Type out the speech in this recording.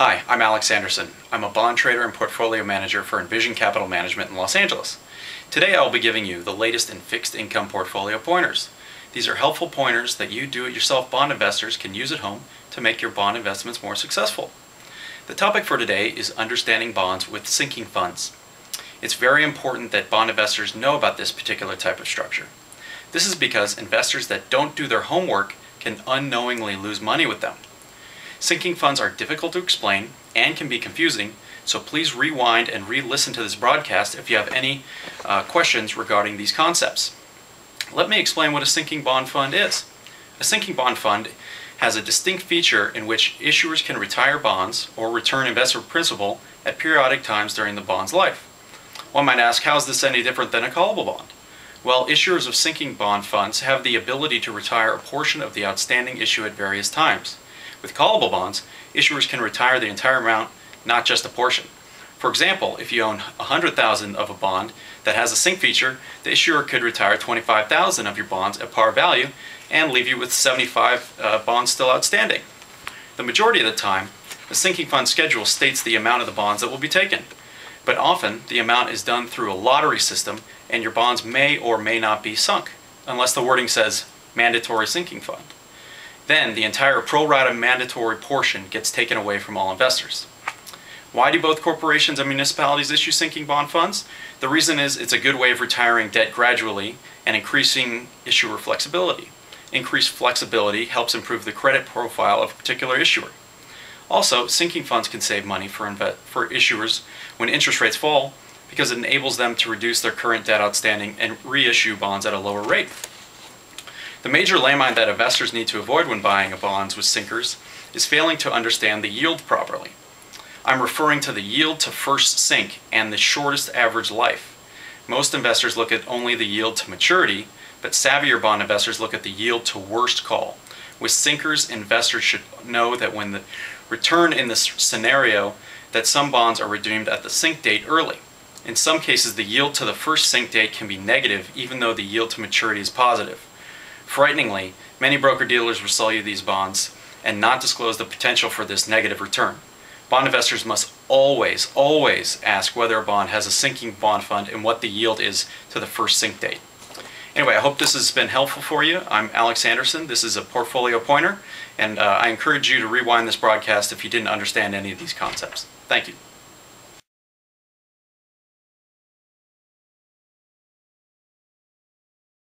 Hi, I'm Alex Anderson. I'm a bond trader and portfolio manager for Envision Capital Management in Los Angeles. Today I will be giving you the latest in fixed income portfolio pointers. These are helpful pointers that you do-it-yourself bond investors can use at home to make your bond investments more successful. The topic for today is understanding bonds with sinking funds. It's very important that bond investors know about this particular type of structure. This is because investors that don't do their homework can unknowingly lose money with them. Sinking funds are difficult to explain and can be confusing, so please rewind and re-listen to this broadcast if you have any questions regarding these concepts. Let me explain what a sinking bond fund is. A sinking bond fund has a distinct feature in which issuers can retire bonds or return investor principal at periodic times during the bond's life. One might ask, how is this any different than a callable bond? Well, issuers of sinking bond funds have the ability to retire a portion of the outstanding issue at various times. With callable bonds, issuers can retire the entire amount, not just a portion. For example, if you own $100,000 of a bond that has a sink feature, the issuer could retire $25,000 of your bonds at par value and leave you with 75 bonds still outstanding. The majority of the time, the sinking fund schedule states the amount of the bonds that will be taken. But often, the amount is done through a lottery system and your bonds may or may not be sunk, unless the wording says mandatory sinking fund. Then the entire pro rata mandatory portion gets taken away from all investors. Why do both corporations and municipalities issue sinking bond funds? The reason is it's a good way of retiring debt gradually and increasing issuer flexibility. Increased flexibility helps improve the credit profile of a particular issuer. Also, sinking funds can save money for issuers when interest rates fall because it enables them to reduce their current debt outstanding and reissue bonds at a lower rate. The major landmine that investors need to avoid when buying bonds with sinkers is failing to understand the yield properly. I'm referring to the yield to first sink and the shortest average life. Most investors look at only the yield to maturity, but savvier bond investors look at the yield to worst call. With sinkers, investors should know that when the return in this scenario, that some bonds are redeemed at the sink date early. In some cases, the yield to the first sink date can be negative even though the yield to maturity is positive. Frighteningly, many broker-dealers will sell you these bonds and not disclose the potential for this negative return. Bond investors must always ask whether a bond has a sinking bond fund and what the yield is to the first sink date. Anyway, I hope this has been helpful for you. I'm Alex Anderson. This is a portfolio pointer, and I encourage you to rewind this broadcast if you didn't understand any of these concepts. Thank you.